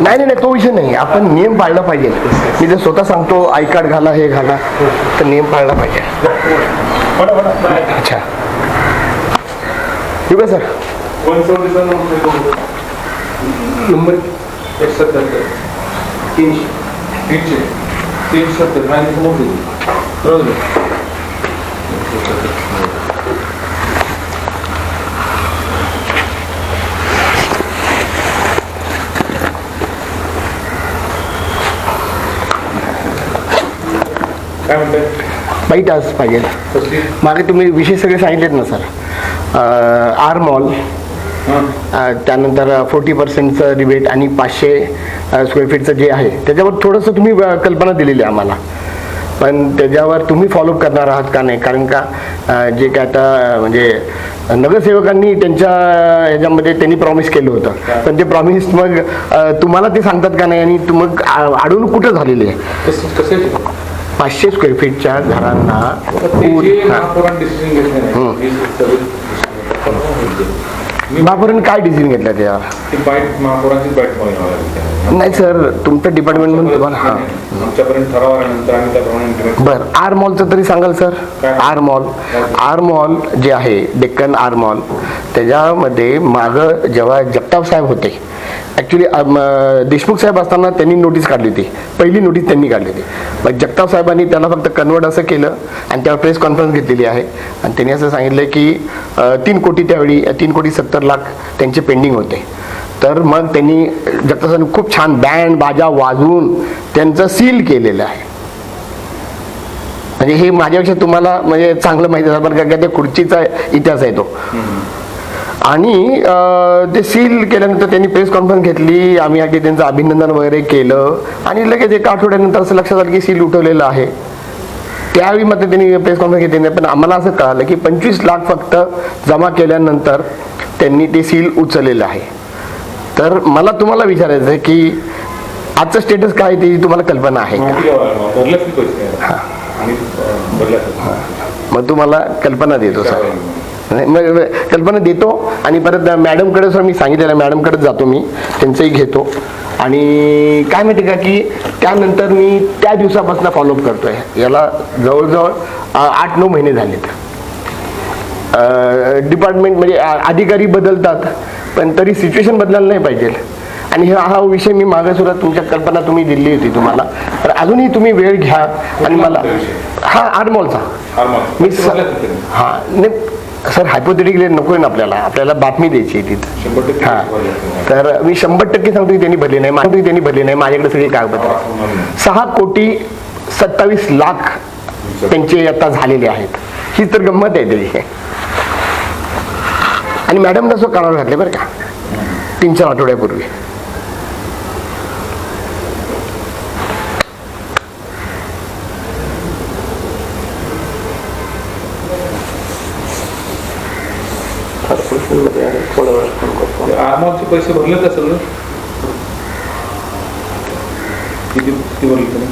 नाही नाही नाही, तो विषय नाही. आपण नियम पाळला पाहिजे. मी जर स्वतः सांगतो आय कार्ड घाला हे घाला तर नियम पाळला पाहिजे. अच्छा ठीक आहे सर. नंबर 170 300 370 काय म्हणताय? बाईट आज पाहिजे. मागे तुम्ही विषय सगळे सांगितलेत ना सर. आर मॉल, त्यानंतर 40% रिबेट आणि 500 स्क्वेअर फीटचं जे आहे त्याच्यावर थोडंसं तुम्ही कल्पना दिलेली आहे आम्हाला, पण त्याच्यावर तुम्ही फॉलोअप करणार आहात का नाही? कारण का जे काय आता म्हणजे नगरसेवकांनी त्यांच्या ह्याच्यामध्ये त्यांनी प्रॉमिस केलं होतं, पण ते प्रॉमिस मग तुम्हाला ते सांगतात का नाही आणि मग अडवणूक कुठं झालेली आहे? 500 स्क्वेअर फीटच्या घरांना महापौरांनी काय डिसिजन घेतला त्याच्यावर? नाही सर, तुमचं डिपार्टमेंट म्हणून तुम्हाला बरं आर मॉलचं तरी सांगाल सर. आर मॉल जे आहे डेक्कन आर मॉल, त्याच्यामध्ये मागं जेव्हा जगताप साहेब होते, ॲक्च्युली देशमुख साहेब असताना त्यांनी नोटीस काढली होती, पहिली नोटीस त्यांनी काढली होती. मग जगताप साहेबांनी त्याला फक्त कन्वर्ट असं केलं आणि त्यावर प्रेस कॉन्फरन्स घेतलेली आहे आणि त्यांनी असं सांगितलं की 3 कोटी त्यावेळी 3,70,00,000 त्यांचे पेंडिंग होते. तर मग त्यांनी जगताप साहेबांनी खूप छान बँड बाजा वाजवून त्यांचं सील केलेलं आहे. म्हणजे हे माझ्यापेक्षा तुम्हाला म्हणजे चांगलं माहिती आहे बरं का, त्या खुर्चीचा इतिहास आहे तो. आणि ते सील केल्यानंतर त्यांनी प्रेस कॉन्फरन्स घेतली, आम्ही अगदी त्यांचं अभिनंदन वगैरे केलं आणि लगेच एका आठवड्यानंतर असं लक्षात आलं की सील उठवलेलं आहे. त्यावेळी मात्र त्यांनी प्रेस कॉन्फरन्स घेतली नाही, पण आम्हाला असं कळालं की 25 लाख फक्त जमा केल्यानंतर त्यांनी ते सील उचललेलं आहे. तर मला तुम्हाला विचारायचं आहे की आजचं स्टेटस काय ते तुम्हाला कल्पना आहे का? मग तुम्हाला कल्पना देतो सर, मग कल्पना देतो आणि परत मॅडमकडे सर मी सांगितलेलं मॅडमकडे जातो, मी त्यांचंही घेतो. आणि काय माहिती का की त्यानंतर मी त्या दिवसापासून फॉलोअप करतोय. याला जवळजवळ 8-9 महिने झालेत. डिपार्टमेंट म्हणजे अधिकारी बदलतात पण तरी सिच्युएशन बदलायला नाही पाहिजे. आणि हा विषय मी मागे सुद्धा तुमच्या कल्पना तुम्ही दिली होती तुम्हाला, तर अजूनही तुम्ही वेळ घ्या आणि मला आरमॉलचा मी हां नाही सर हायपोथेटिकली नको आहे ना, आपल्याला बातमी द्यायची आहे तिथं. हां तर मी 100% सांगतो की त्यांनी भरली नाही, माझ्याकडे सगळे कागदपत्र 6,27,00,000 त्यांचे आता झालेले आहेत. ही तर गंमत आहे तरी. आणि मॅडम तसं कानावर घातले बरं का 3-4 आठवड्यापूर्वी. आरमॉलचे पैसे भरले का सगळं? किती भरले तुम्ही?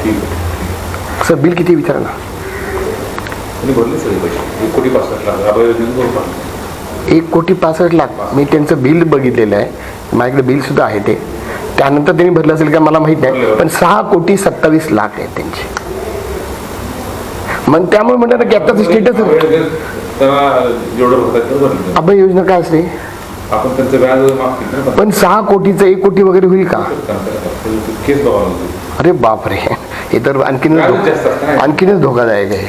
ठीक आहे सर, बिल किती विचारा ना. भरले सगळे पैसे 1,65,00,000 मी त्यांचं बिल बघितलेलं आहे, माझ्याकडे बिल सुद्धा आहे ते. त्यानंतर त्यांनी भरलं असेल का मला माहित नाही, पण 6,27,00,000 आहेत त्यांचे. मग त्यामुळे म्हणतात की आताचं स्टेटस अभय योजना काय असते, आपण त्यांचं व्याज माफ केलं पण 6 कोटीचं 1 कोटी वगैरे होईल का? अरे बापरे, हे तर आणखीनच धोकादायक आहे.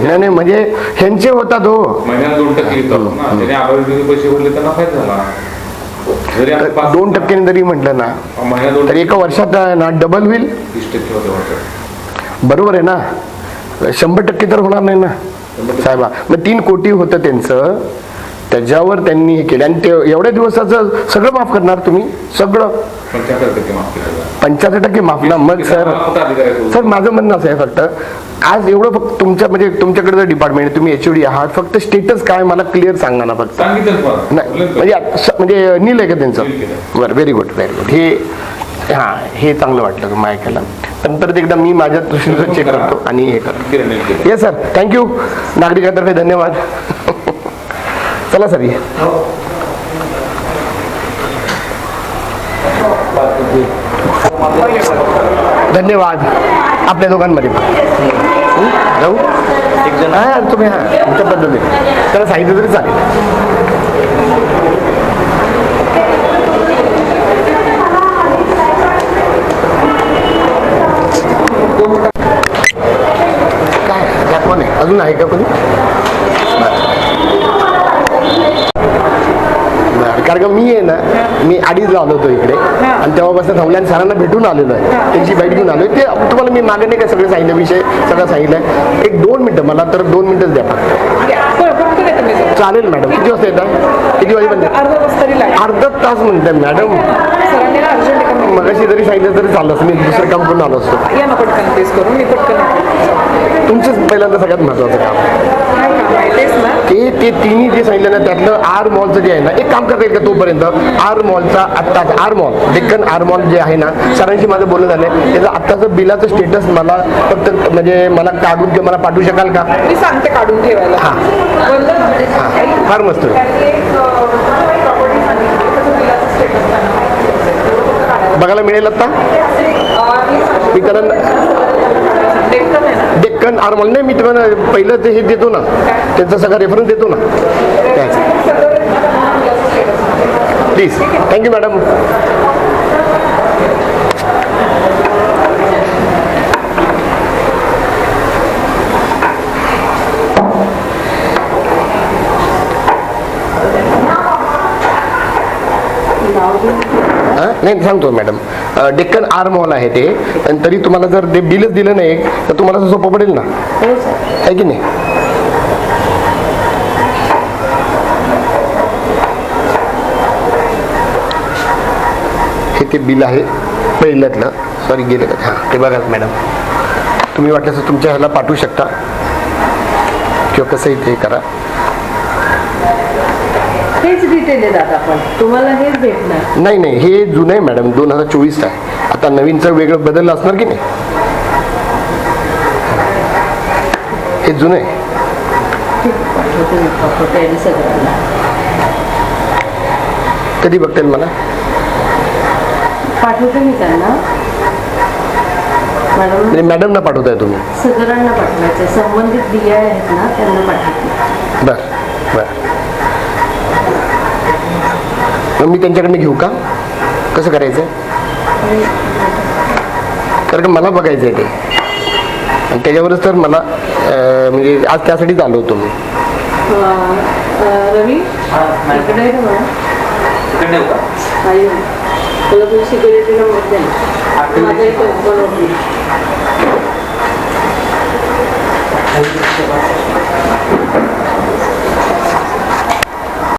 नाही म्हणजे ह्यांचे होतात हो महिन्याला 2% येतात ना, त्याने अभय पैसे भरले त्यांना फायदा झाला. 2% जरी म्हटलं ना तर एका वर्षात ना डबल होईल. 30% होते. बरोबर आहे ना, 100% तर होणार नाही ना साहेबा. मग 3 कोटी होतं त्यांचं, त्याच्यावर त्यांनी हे केलं आणि ते एवढ्या दिवसाचं सगळं माफ करणार तुम्ही? सगळं 75% माफ ना. मग सर माझं म्हणणं असं आहे, फक्त आज एवढं फक्त तुमच्या म्हणजे तुमच्याकडे डिपार्टमेंट आहे, तुम्ही HOD आहात, फक्त स्टेटस काय मला क्लिअर सांगा ना फक्त. नाही म्हणजे नील आहे का त्यांचं? बरं, व्हेरी गुड. हे हे चांगलं वाटलं तुम्ही ऐकायला. नंतर एकदा मी माझ्या दृष्टीनं चेक करतो आणि हे करतो. Yes sir, thank you. नागरिकांतर्फे धन्यवाद. चला सर. धन्यवाद. आपल्या दोघांमध्ये जाऊ एक जण हा तुम्ही हा तुमच्या पद्धतीने त्याला सांगितलं तरी चालेल. काय त्या कोण आहे अजून आहे का कोणी? कारण का मी आहे ना मी अडीचला आलो होतो इकडे आणि तेव्हापासून थांबल्या सरांना भेटून आलेलो आहे. त्यांची बाईट घेऊन आलो ते तुम्हाला मी मागे नाही का सगळं सांगितलं विषय सगळं सांगितलं. एक 2 मिनटं मला तर 2 मिनटंच द्या फक्त. चालेल मॅडम. किती वाजता येतात? किती वाजेपर्यंत? अर्धा तास म्हणताय मॅडम. मगाशी जरी सांगितलं तरी चाललं असं मी दुसरं काम करून आलो असतो. तुमचंच पहिल्यांदा सगळ्यात महत्वाचं काम ते तिन्ही जे सांगितलं ना त्यातलं आर मॉलचं जे आहे ना एक काम करता येईल का तोपर्यंत आर मॉलचा आत्ताच R mall Deccan R mall जे आहे ना सरांशी माझं बोलणं झालं त्याचं आत्ताचं बिलाचं स्टेटस मला फक्त म्हणजे मला काढून किंवा मला पाठवू शकाल का? मी सांगते काढून ठेवायला. हां फार मस्त. बघायला मिळेल आता मी त्यांना डेक्कन आर मॉल नाही मी तुम्हाला पहिलं ते हे देतो ना त्यांचा सगळा रेफरन्स देतो ना त्याच प्लीज. Thank you madam. नाही सांगतो मॅडम डेक्कन आर मॉल आहे ते आणि तरी तुम्हाला जर ते बिलच दिलं नाही तर तुम्हाला असं सोपं पडेल ना आहे की नाही? हे ते बिल आहे पहिल्यातलं सॉरी गेलं का? हां ते बघा मॅडम तुम्ही वाटल्यास तुमच्या ह्याला पाठवू शकता किंवा कसंही ते करा. हेच डिटेल आहे दादा पण तुम्हाला हेच भेटणार नाही नाही हे जुनं आहे मॅडम 2024 आहे. आता नवीनचं वेगळं बदललं असणार की नाही? हे जुनं आहे. कधी बघतील मला पाठवते मी त्यांना मॅडम. मॅडमना पाठवताय तुम्ही? सगळ्यांना पाठवायचे संबंधित DI आहेत ना त्यांना पाठवते. बर बर मग मी त्यांच्याकडनं घेऊ का? कसं करायचं? कारण का मला बघायचं आहे ते आणि त्याच्यावरच तर मला म्हणजे आज त्यासाठीच आलो होतो मी. रवी इकडे आहे ना तुला तुम्ही सिक्युरिटी नंबर द्या माझा एक ओपन होती.